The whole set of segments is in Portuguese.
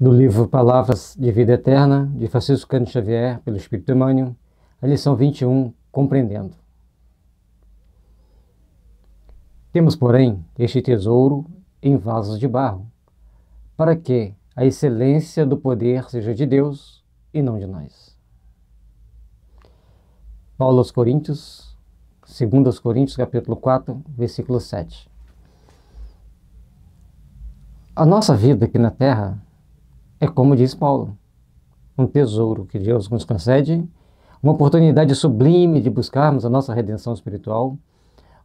Do livro Palavras de Vida Eterna, de Francisco Cândido Xavier, pelo Espírito Emmanuel, a lição 21, Compreendendo. Temos, porém, este tesouro em vasos de barro, para que a excelência do poder seja de Deus e não de nós. Paulo aos Coríntios, 2 Coríntios, capítulo 4, versículo 7. A nossa vida aqui na Terra é, como diz Paulo, um tesouro que Deus nos concede, uma oportunidade sublime de buscarmos a nossa redenção espiritual,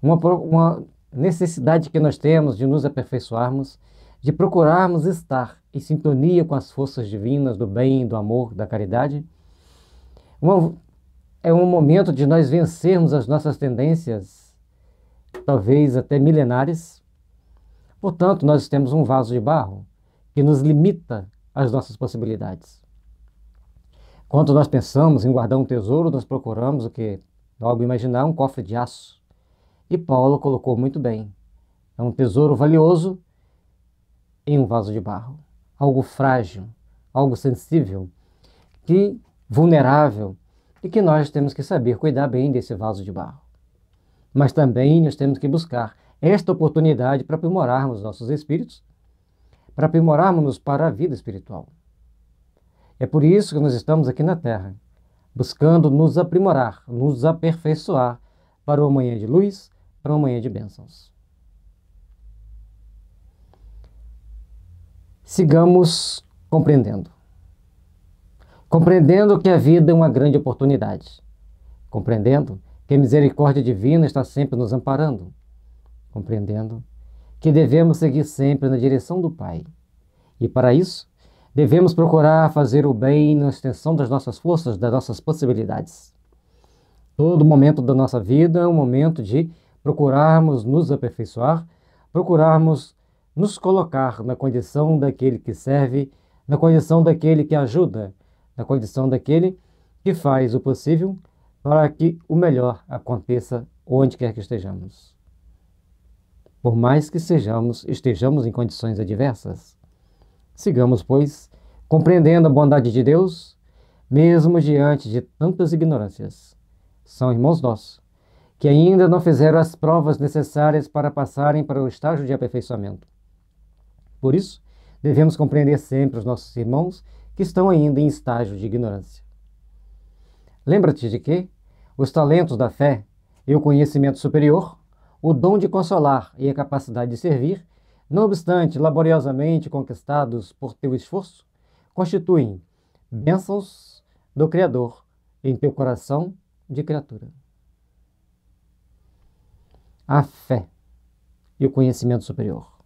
uma necessidade que nós temos de nos aperfeiçoarmos, de procurarmos estar em sintonia com as forças divinas do bem, do amor, da caridade. É um momento de nós vencermos as nossas tendências, talvez até milenares. Portanto, nós temos um vaso de barro que nos limita as nossas possibilidades. Quando nós pensamos em guardar um tesouro, nós procuramos o que? Logo imaginar um cofre de aço. E Paulo colocou muito bem. É um tesouro valioso em um vaso de barro. Algo frágil, algo sensível, vulnerável, e que nós temos que saber cuidar bem desse vaso de barro. Mas também nós temos que buscar esta oportunidade para aprimorarmos nossos espíritos, para aprimorarmos-nos para a vida espiritual. É por isso que nós estamos aqui na Terra, buscando nos aprimorar, nos aperfeiçoar para uma manhã de luz, para uma manhã de bênçãos. Sigamos compreendendo. Compreendendo que a vida é uma grande oportunidade. Compreendendo que a misericórdia divina está sempre nos amparando. Compreendendo que devemos seguir sempre na direção do Pai. E para isso, devemos procurar fazer o bem na extensão das nossas forças, das nossas possibilidades. Todo momento da nossa vida é um momento de procurarmos nos aperfeiçoar, procurarmos nos colocar na condição daquele que serve, na condição daquele que ajuda, na condição daquele que faz o possível para que o melhor aconteça onde quer que estejamos. Por mais que estejamos em condições adversas, sigamos, pois, compreendendo a bondade de Deus, mesmo diante de tantas ignorâncias. São irmãos nossos, que ainda não fizeram as provas necessárias para passarem para o estágio de aperfeiçoamento. Por isso, devemos compreender sempre os nossos irmãos que estão ainda em estágio de ignorância. Lembra-te de que os talentos da fé e o conhecimento superior, o dom de consolar e a capacidade de servir, não obstante laboriosamente conquistados por teu esforço, constituem bênçãos do Criador em teu coração de criatura. A fé e o conhecimento superior.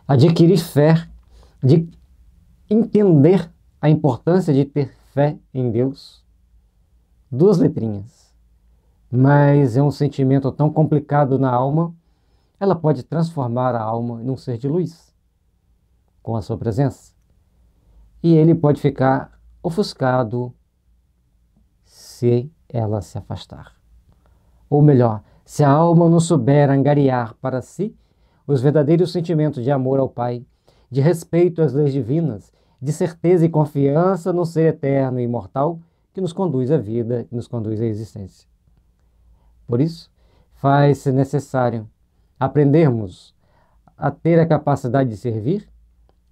Adquirir fé, de entender a importância de ter fé em Deus. Duas letrinhas. Mas é um sentimento tão complicado na alma, ela pode transformar a alma num ser de luz, com a sua presença. E ele pode ficar ofuscado se ela se afastar. Ou melhor, se a alma não souber angariar para si os verdadeiros sentimentos de amor ao Pai, de respeito às leis divinas, de certeza e confiança no ser eterno e imortal que nos conduz à vida, que nos conduz à existência. Por isso, faz-se necessário aprendermos a ter a capacidade de servir,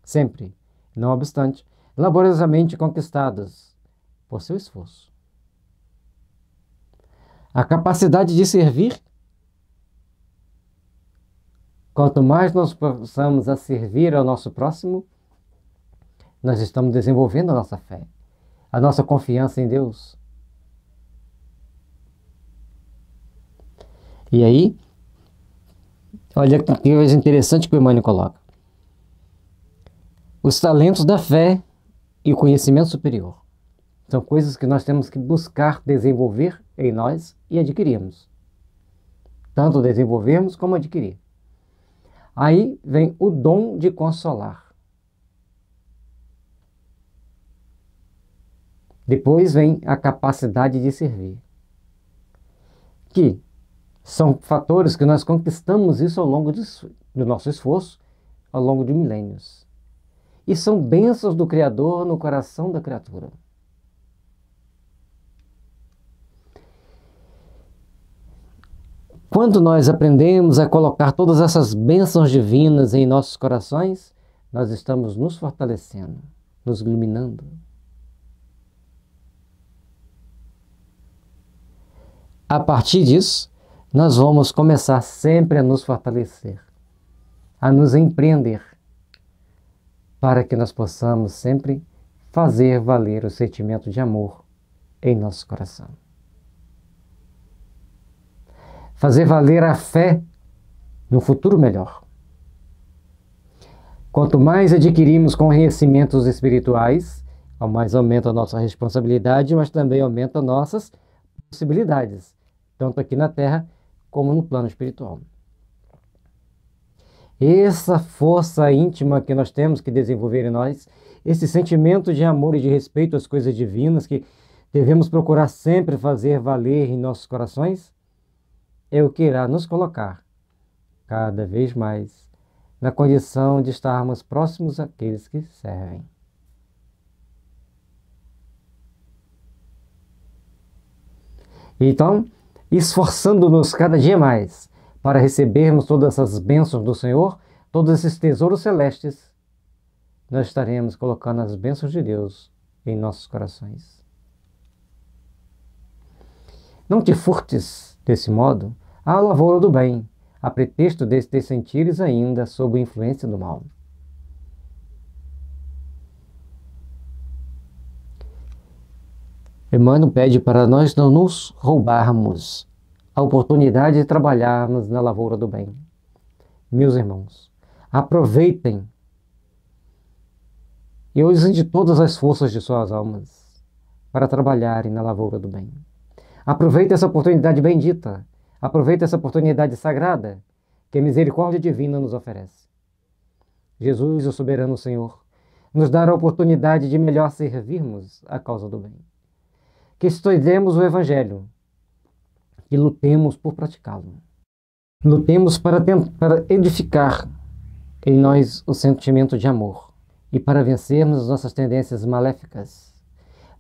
sempre, não obstante, laboriosamente conquistadas por seu esforço. A capacidade de servir, quanto mais nós possamos a servir ao nosso próximo, nós estamos desenvolvendo a nossa fé, a nossa confiança em Deus. E aí, olha que coisa interessante que o Emmanuel coloca. Os talentos da fé e o conhecimento superior são coisas que nós temos que buscar desenvolver em nós e adquirirmos. Tanto desenvolvermos como adquirir. Aí vem o dom de consolar. Depois vem a capacidade de servir. Que são fatores que nós conquistamos isso ao longo do nosso esforço, ao longo de milênios. e são bênçãos do Criador no coração da criatura. Quando nós aprendemos a colocar todas essas bênçãos divinas em nossos corações, nós estamos nos fortalecendo, nos iluminando. A partir disso, nós vamos começar sempre a nos fortalecer, a nos empreender, para que nós possamos sempre fazer valer o sentimento de amor em nosso coração. Fazer valer a fé no futuro melhor. Quanto mais adquirimos conhecimentos espirituais, mais aumenta a nossa responsabilidade, mas também aumenta nossas possibilidades, tanto aqui na Terra como no plano espiritual. Essa força íntima que nós temos que desenvolver em nós, esse sentimento de amor e de respeito às coisas divinas que devemos procurar sempre fazer valer em nossos corações, é o que irá nos colocar cada vez mais na condição de estarmos próximos àqueles que servem. Então, esforçando-nos cada dia mais para recebermos todas essas bênçãos do Senhor, todos esses tesouros celestes, nós estaremos colocando as bênçãos de Deus em nossos corações. Não te furtes, desse modo, à lavoura do bem, a pretexto de te sentires ainda sob a influência do mal. Emmanuel pede para nós não nos roubarmos a oportunidade de trabalharmos na lavoura do bem. Meus irmãos, aproveitem e usem de todas as forças de suas almas para trabalharem na lavoura do bem. Aproveitem essa oportunidade bendita, aproveitem essa oportunidade sagrada que a misericórdia divina nos oferece. Jesus, o soberano Senhor, nos dá a oportunidade de melhor servirmos a causa do bem. Que estudemos o Evangelho e lutemos por praticá-lo. Lutemos para edificar em nós o sentimento de amor e para vencermos nossas tendências maléficas,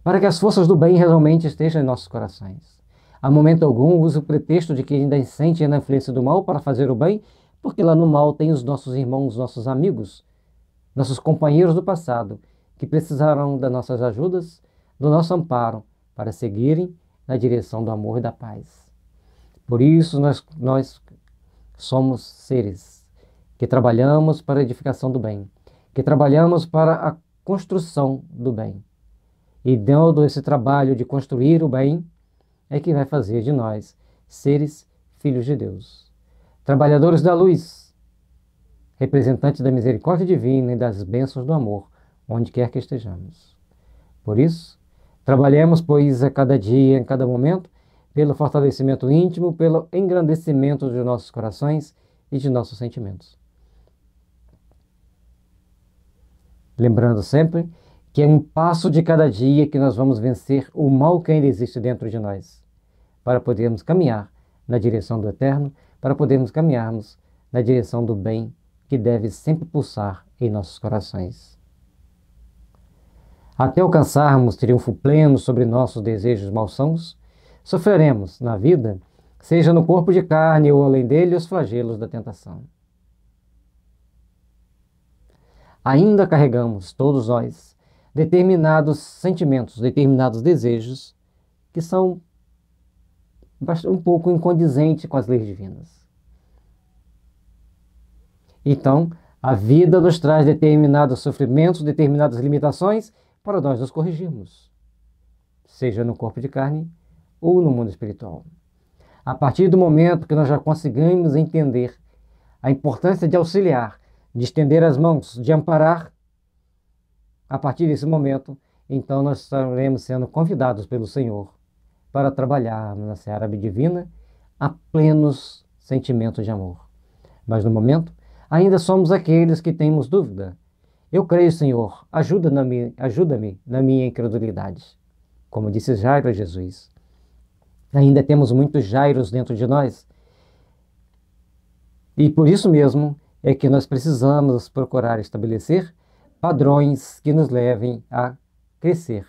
para que as forças do bem realmente estejam em nossos corações. A momento algum use o pretexto de que ainda sente a influência do mal para fazer o bem, porque lá no mal tem os nossos irmãos, nossos amigos, nossos companheiros do passado, que precisarão das nossas ajudas, do nosso amparo, para seguirem na direção do amor e da paz. Por isso nós somos seres que trabalhamos para a edificação do bem, que trabalhamos para a construção do bem. E dando esse trabalho de construir o bem, é que vai fazer de nós seres filhos de Deus, trabalhadores da luz, representantes da misericórdia divina e das bênçãos do amor, onde quer que estejamos. Por isso, trabalhemos, pois, a cada dia, em cada momento, pelo fortalecimento íntimo, pelo engrandecimento de nossos corações e de nossos sentimentos. Lembrando sempre que é um passo de cada dia que nós vamos vencer o mal que ainda existe dentro de nós, para podermos caminhar na direção do eterno, para podermos caminharmos na direção do bem que deve sempre pulsar em nossos corações. Até alcançarmos triunfo pleno sobre nossos desejos malsãos, sofreremos na vida, seja no corpo de carne ou além dele, os flagelos da tentação. Ainda carregamos, todos nós, determinados sentimentos, determinados desejos que são um pouco incondizentes com as leis divinas. Então, a vida nos traz determinados sofrimentos, determinadas limitações para nós nos corrigirmos, seja no corpo de carne ou no mundo espiritual. A partir do momento que nós já conseguimos entender a importância de auxiliar, de estender as mãos, de amparar, a partir desse momento, então nós estaremos sendo convidados pelo Senhor para trabalhar na seara divina a plenos sentimentos de amor. Mas no momento, ainda somos aqueles que temos dúvida. Eu creio, Senhor, ajuda-me na minha incredulidade. Como disse Jairo a Jesus. Ainda temos muitos Jairos dentro de nós. E por isso mesmo é que nós precisamos procurar estabelecer padrões que nos levem a crescer,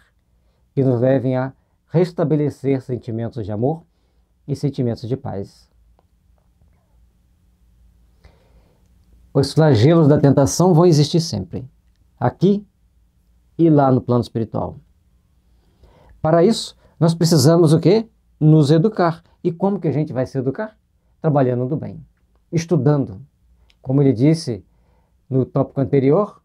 que nos levem a restabelecer sentimentos de amor e sentimentos de paz. Os flagelos da tentação vão existir sempre, aqui e lá no plano espiritual. Para isso, nós precisamos o quê? Nos educar. E como que a gente vai se educar? Trabalhando do bem, estudando. Como ele disse no tópico anterior,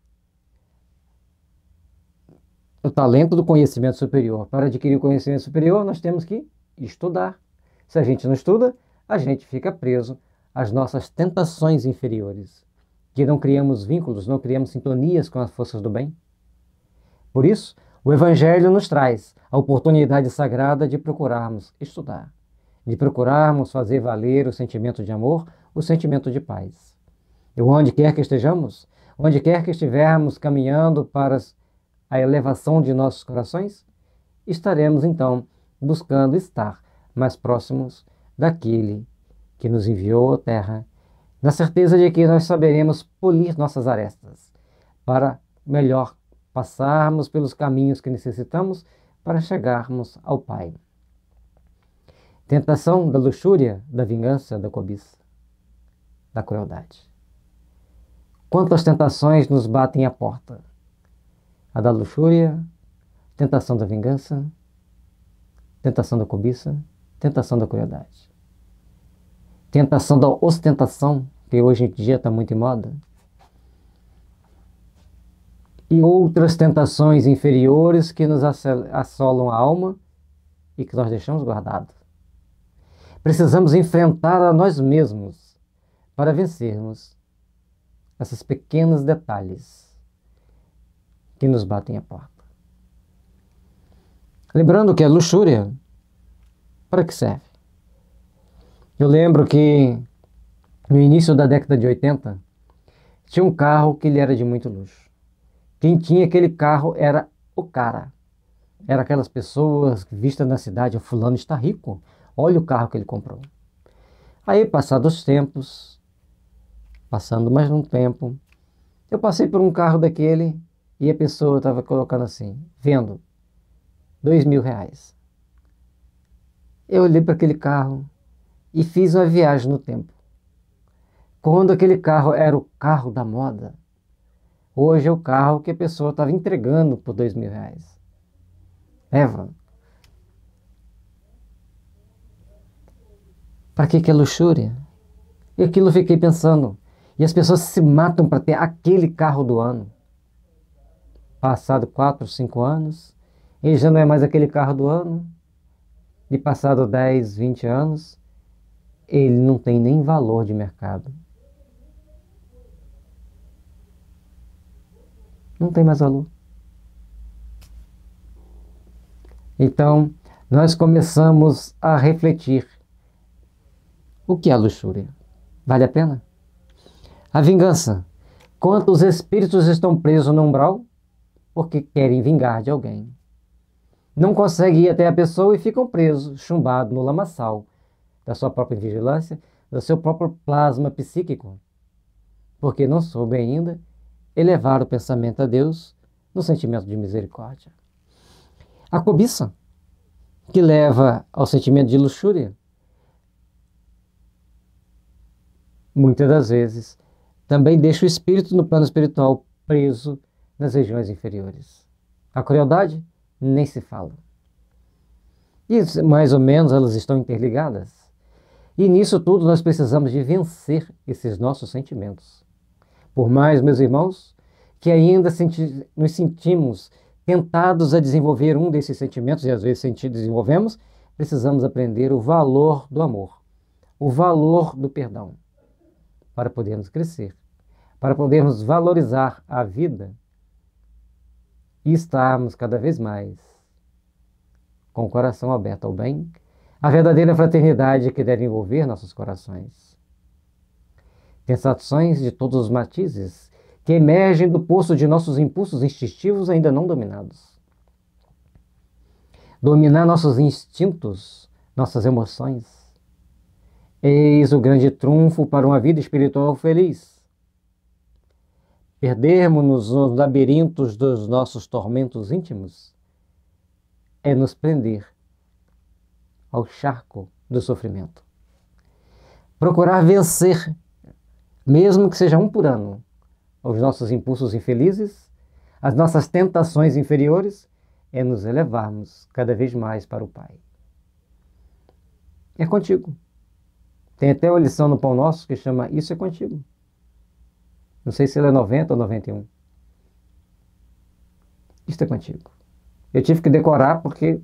o talento do conhecimento superior. Para adquirir o conhecimento superior, nós temos que estudar. Se a gente não estuda, a gente fica preso às nossas tentações inferiores, que não criamos vínculos, não criamos sintonias com as forças do bem. Por isso, o Evangelho nos traz a oportunidade sagrada de procurarmos estudar, de procurarmos fazer valer o sentimento de amor, o sentimento de paz. E onde quer que estejamos, onde quer que estivermos caminhando para a elevação de nossos corações, estaremos então buscando estar mais próximos daquele que nos enviou à Terra, na certeza de que nós saberemos polir nossas arestas para melhor passarmos pelos caminhos que necessitamos para chegarmos ao Pai. Tentação da luxúria, da vingança, da cobiça, da crueldade. Quantas tentações nos batem à porta? A da luxúria, tentação da vingança, tentação da cobiça, tentação da crueldade. Tentação da ostentação, que hoje em dia está muito em moda. E outras tentações inferiores que nos assolam a alma e que nós deixamos guardado. Precisamos enfrentar a nós mesmos para vencermos esses pequenos detalhes que nos batem à porta. Lembrando que a luxúria, para que serve? Eu lembro que no início da década de 80, tinha um carro que ele era de muito luxo. Quem tinha aquele carro era o cara. Era aquelas pessoas vistas na cidade, o fulano está rico, olha o carro que ele comprou. Aí, passados os tempos, passando mais um tempo, eu passei por um carro daquele e a pessoa estava colocando assim, vendo, R$ 2.000. Eu olhei para aquele carro e fiz uma viagem no tempo. Quando aquele carro era o carro da moda, hoje é o carro que a pessoa estava entregando por R$ 2.000. Eva, para que é luxúria? E aquilo eu fiquei pensando. E as pessoas se matam para ter aquele carro do ano. Passado 4, 5 anos, ele já não é mais aquele carro do ano. E passado 10, 20 anos, ele não tem nem valor de mercado. Não tem mais valor. Então, nós começamos a refletir. O que é a luxúria? Vale a pena? A vingança. Quantos espíritos estão presos no umbral porque querem vingar de alguém? Não conseguem ir até a pessoa e ficam presos, chumbados no lamaçal da sua própria vigilância, do seu próprio plasma psíquico, porque não soube ainda elevar o pensamento a Deus no sentimento de misericórdia. A cobiça, que leva ao sentimento de luxúria, muitas das vezes também deixa o espírito no plano espiritual preso nas regiões inferiores. A crueldade nem se fala. E mais ou menos elas estão interligadas. E nisso tudo nós precisamos de vencer esses nossos sentimentos. Por mais, meus irmãos, que ainda nos sentimos tentados a desenvolver um desses sentimentos, e às vezes desenvolvemos, precisamos aprender o valor do amor, o valor do perdão, para podermos crescer, para podermos valorizar a vida e estarmos cada vez mais com o coração aberto ao bem, a verdadeira fraternidade que deve envolver nossos corações. Tentações de todos os matizes que emergem do poço de nossos impulsos instintivos ainda não dominados. Dominar nossos instintos, nossas emoções. Eis o grande trunfo para uma vida espiritual feliz. perdermos-nos nos labirintos dos nossos tormentos íntimos é nos prender ao charco do sofrimento. Procurar vencer, mesmo que seja um por ano, os nossos impulsos infelizes, as nossas tentações inferiores, é nos elevarmos cada vez mais para o Pai. É contigo. Tem até uma lição no Pão Nosso que chama Isso é Contigo. Não sei se ele é 90 ou 91. Isso é contigo. Eu tive que decorar porque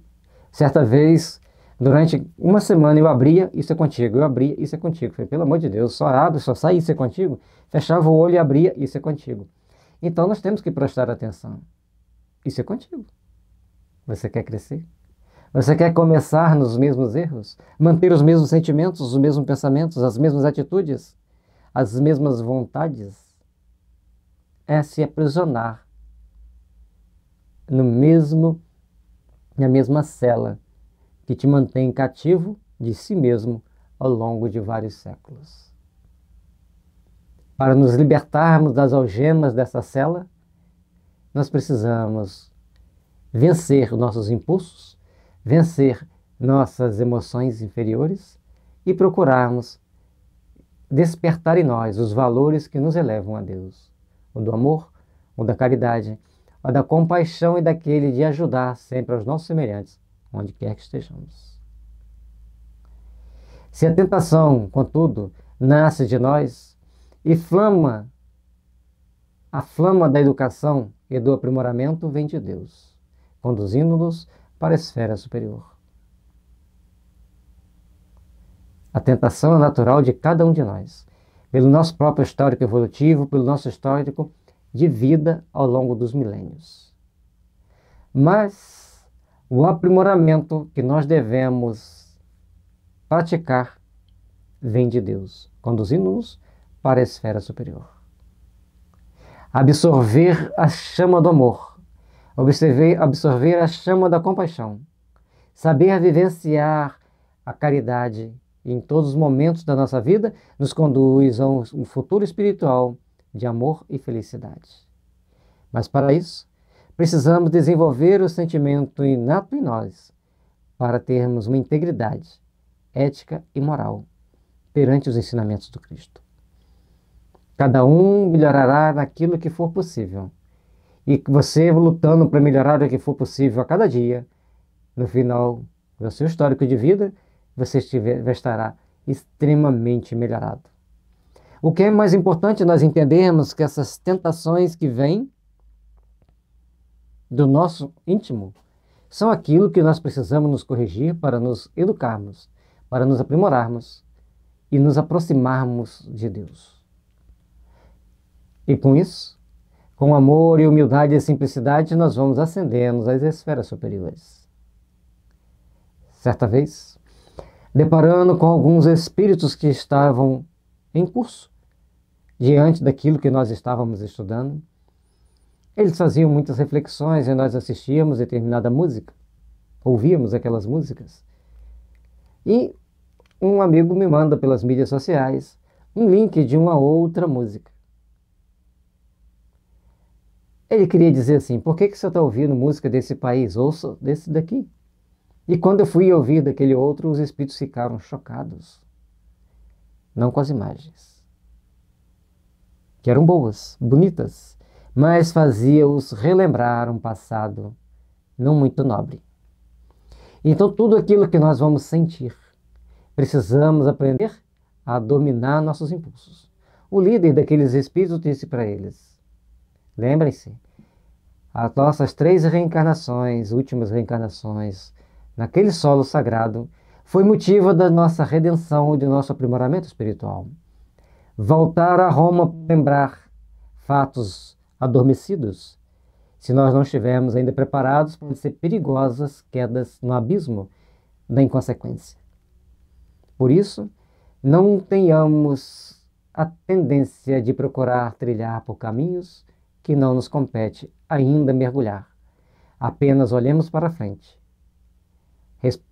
certa vez, durante uma semana, eu abria Isso é Contigo. Eu abria Isso é Contigo. Falei, pelo amor de Deus, só abre, só sai Isso é Contigo. Fechava o olho e abria Isso é Contigo. Então nós temos que prestar atenção. Isso é contigo. Você quer crescer? Você quer começar nos mesmos erros? Manter os mesmos sentimentos, os mesmos pensamentos, as mesmas atitudes, as mesmas vontades? É se aprisionar na mesma cela que te mantém cativo de si mesmo ao longo de vários séculos. Para nos libertarmos das algemas dessa cela, nós precisamos vencer nossos impulsos, vencer nossas emoções inferiores e procurarmos despertar em nós os valores que nos elevam a Deus. O do amor, o da caridade, o da compaixão e daquele de ajudar sempre aos nossos semelhantes, onde quer que estejamos. Se a tentação, contudo, nasce de nós e a flama da educação e do aprimoramento vem de Deus, conduzindo-nos para a esfera superior. A tentação é natural de cada um de nós, pelo nosso próprio histórico evolutivo, pelo nosso histórico de vida ao longo dos milênios. Mas o aprimoramento que nós devemos praticar vem de Deus, conduzindo-nos para a esfera superior. Absorver a chama do amor, absorver a chama da compaixão, saber vivenciar a caridade em todos os momentos da nossa vida nos conduz a um futuro espiritual de amor e felicidade. Mas para isso, precisamos desenvolver o sentimento inato em nós para termos uma integridade ética e moral perante os ensinamentos do Cristo. Cada um melhorará naquilo que for possível. E você lutando para melhorar o que for possível a cada dia, no final do seu histórico de vida, você estará extremamente melhorado. O que é mais importante nós entendermos que essas tentações que vêm do nosso íntimo são aquilo que nós precisamos nos corrigir para nos educarmos, para nos aprimorarmos e nos aproximarmos de Deus. E com isso, com amor e humildade e simplicidade, nós vamos ascendendo às esferas superiores. Certa vez, deparando com alguns espíritos que estavam em curso, diante daquilo que nós estávamos estudando, eles faziam muitas reflexões e nós assistíamos determinada música, ouvíamos aquelas músicas. E um amigo me manda pelas mídias sociais um link de uma outra música. Ele queria dizer assim, por que você está ouvindo música desse país? Ouça desse daqui. E quando eu fui ouvir daquele outro, os espíritos ficaram chocados. Não com as imagens, que eram boas, bonitas, mas fazia-os relembrar um passado não muito nobre. Então tudo aquilo que nós vamos sentir, precisamos aprender a dominar nossos impulsos. O líder daqueles espíritos disse para eles, lembrem-se, as nossas 3 reencarnações, últimas reencarnações, naquele solo sagrado, foi motivo da nossa redenção e do nosso aprimoramento espiritual. Voltar a Roma para lembrar fatos adormecidos, se nós não estivermos ainda preparados, podem ser perigosas quedas no abismo da inconsequência. Por isso, não tenhamos a tendência de procurar trilhar por caminhos que não nos compete ainda mergulhar. Apenas olhemos para frente.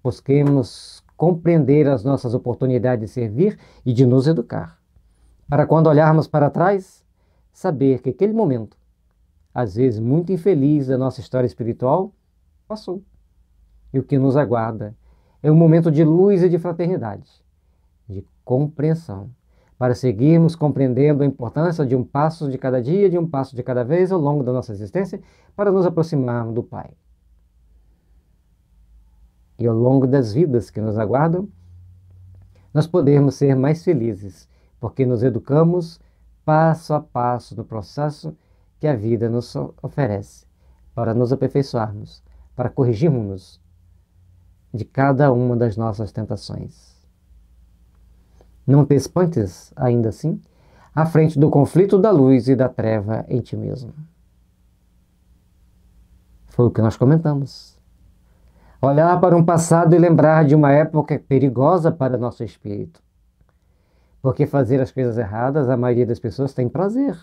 Busquemos compreender as nossas oportunidades de servir e de nos educar. Para quando olharmos para trás, saber que aquele momento, às vezes muito infeliz da nossa história espiritual, passou. E o que nos aguarda é um momento de luz e de fraternidade, de compreensão, para seguirmos compreendendo a importância de um passo de cada dia, de um passo de cada vez ao longo da nossa existência, para nos aproximarmos do Pai. E ao longo das vidas que nos aguardam, nós podemos ser mais felizes, porque nos educamos passo a passo no processo que a vida nos oferece, para nos aperfeiçoarmos, para corrigirmos-nos de cada uma das nossas tentações. Não te espantes, ainda assim, à frente do conflito da luz e da treva em ti mesmo. Foi o que nós comentamos. Olhar para um passado e lembrar de uma época perigosa para nosso espírito. Porque fazer as coisas erradas, a maioria das pessoas tem prazer.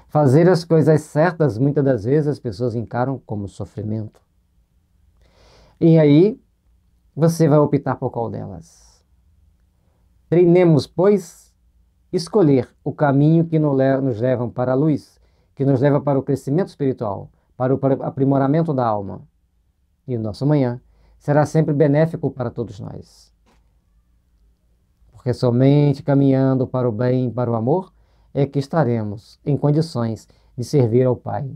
Fazer as coisas certas, muitas das vezes as pessoas encaram como sofrimento. E aí, você vai optar por qual delas? Treinemos, pois, escolher o caminho que nos leva para a luz, que nos leva para o crescimento espiritual, para o aprimoramento da alma. E o nosso amanhã será sempre benéfico para todos nós. Porque somente caminhando para o bem e para o amor é que estaremos em condições de servir ao Pai.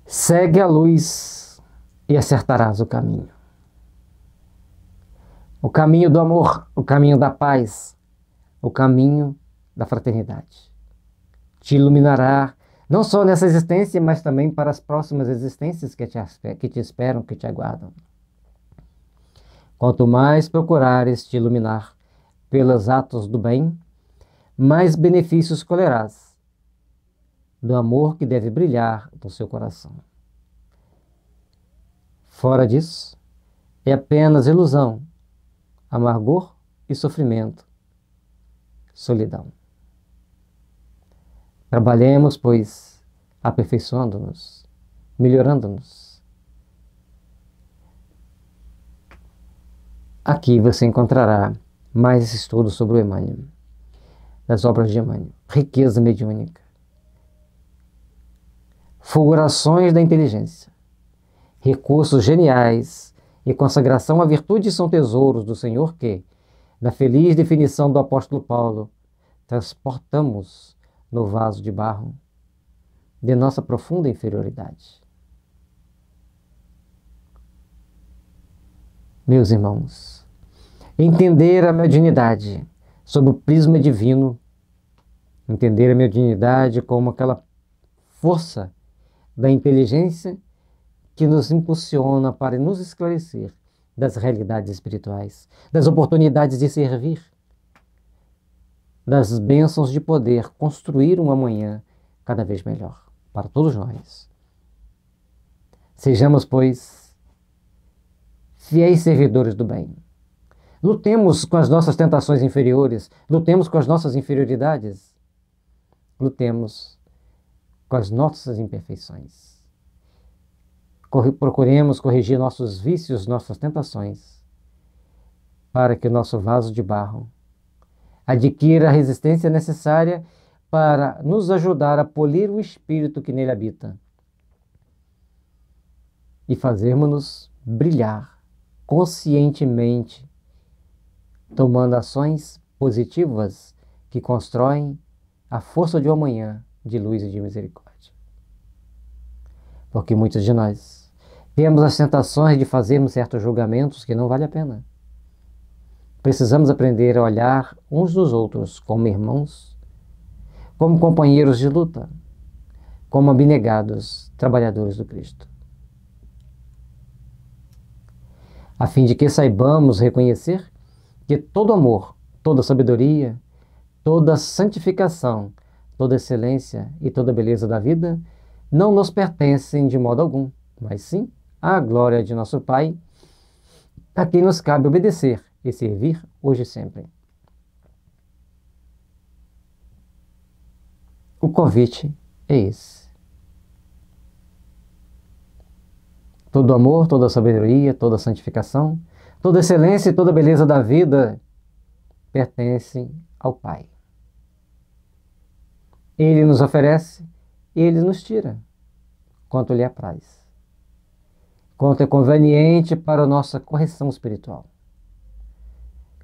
Segue a luz e acertarás o caminho. O caminho do amor, o caminho da paz, o caminho da fraternidade. Te iluminará não só nessa existência, mas também para as próximas existências que te esperam, que te aguardam. Quanto mais procurares te iluminar pelos atos do bem, mais benefícios colherás do amor que deve brilhar no seu coração. Fora disso, é apenas ilusão, amargor e sofrimento, solidão. Trabalhemos, pois, aperfeiçoando-nos, melhorando-nos. Aqui você encontrará mais estudos sobre o Emmanuel, das obras de Emmanuel, riqueza mediúnica, fulgurações da inteligência, recursos geniais e consagração à virtude são tesouros do Senhor que, na feliz definição do apóstolo Paulo, transportamos no vaso de barro de nossa profunda inferioridade. Meus irmãos, entender a mediunidade sob o prisma divino, entender a mediunidade como aquela força da inteligência que nos impulsiona para nos esclarecer das realidades espirituais, das oportunidades de servir, das bênçãos de poder construir um amanhã cada vez melhor para todos nós. Sejamos, pois, fiéis servidores do bem. Lutemos com as nossas tentações inferiores, lutemos com as nossas inferioridades, lutemos com as nossas imperfeições. Procuremos corrigir nossos vícios, nossas tentações, para que o nosso vaso de barro adquira a resistência necessária para nos ajudar a polir o espírito que nele habita e fazermos-nos brilhar conscientemente, tomando ações positivas que constroem a força de um amanhã de luz e de misericórdia. Porque muitos de nós temos as tentações de fazermos certos julgamentos que não vale a pena. Precisamos aprender a olhar uns nos outros como irmãos, como companheiros de luta, como abnegados trabalhadores do Cristo. A fim de que saibamos reconhecer que todo amor, toda sabedoria, toda santificação, toda excelência e toda beleza da vida não nos pertencem de modo algum, mas sim à glória de nosso Pai, a quem nos cabe obedecer e servir hoje e sempre. O convite é esse. Todo amor, toda sabedoria, toda santificação, Toda excelência e toda beleza da vida pertencem ao Pai. Ele nos oferece e Ele nos tira, quanto lhe apraz, quanto é conveniente para a nossa correção espiritual.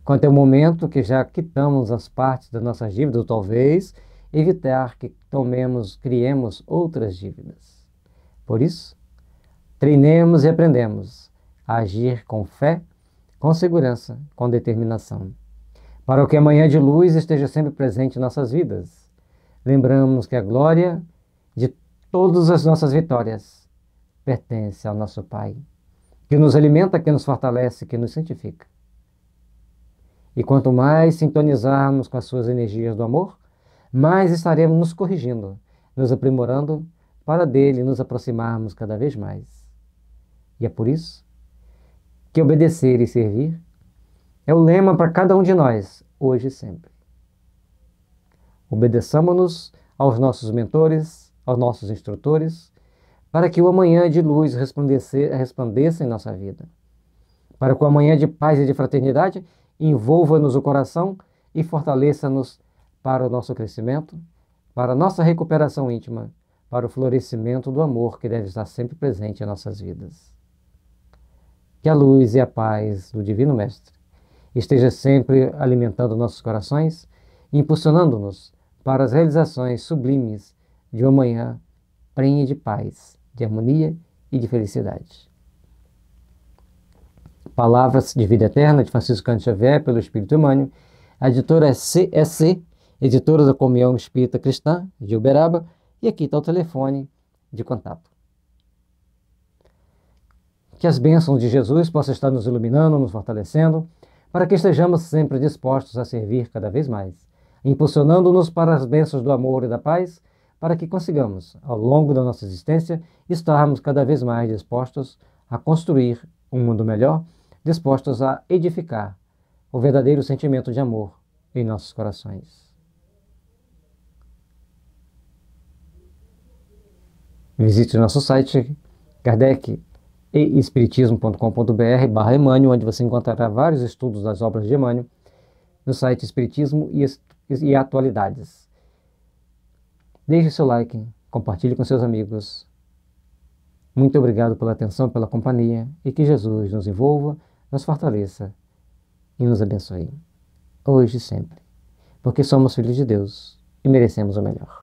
Quanto é o momento que já quitamos as partes das nossas dívidas, ou talvez evitar que criemos outras dívidas. Por isso, treinemos e aprendemos a agir com fé, com segurança, com determinação, para que a manhã de luz esteja sempre presente em nossas vidas. Lembramos que a glória de todas as nossas vitórias pertence ao nosso Pai, que nos alimenta, que nos fortalece, que nos santifica. E quanto mais sintonizarmos com as suas energias do amor, mais estaremos nos corrigindo, nos aprimorando para dele nos aproximarmos cada vez mais. E é por isso que obedecer e servir é o lema para cada um de nós, hoje e sempre. Obedeçamos-nos aos nossos mentores, aos nossos instrutores, para que o amanhã de luz resplandeça em nossa vida, para que o amanhã de paz e de fraternidade envolva-nos o coração e fortaleça-nos para o nosso crescimento, para a nossa recuperação íntima, para o florescimento do amor que deve estar sempre presente em nossas vidas. Que a luz e a paz do Divino Mestre esteja sempre alimentando nossos corações, impulsionando-nos para as realizações sublimes de uma manhã prenhe de paz, de harmonia e de felicidade. Palavras de Vida Eterna, de Francisco Cândido Xavier, pelo Espírito Emmanuel, a editora é CEC, editora da Comunhão Espírita Cristã, de Uberaba, e aqui está o telefone de contato. Que as bênçãos de Jesus possam estar nos iluminando, nos fortalecendo, para que estejamos sempre dispostos a servir cada vez mais, impulsionando-nos para as bênçãos do amor e da paz, para que consigamos, ao longo da nossa existência, estarmos cada vez mais dispostos a construir um mundo melhor, dispostos a edificar o verdadeiro sentimento de amor em nossos corações. Visite o nosso site kardecespiritismo.com.br/Emmanuel, onde você encontrará vários estudos das obras de Emmanuel no site Espiritismo e Atualidades. Deixe seu like, compartilhe com seus amigos. Muito obrigado pela atenção, pela companhia, e que Jesus nos envolva, nos fortaleça e nos abençoe, hoje e sempre, porque somos filhos de Deus e merecemos o melhor.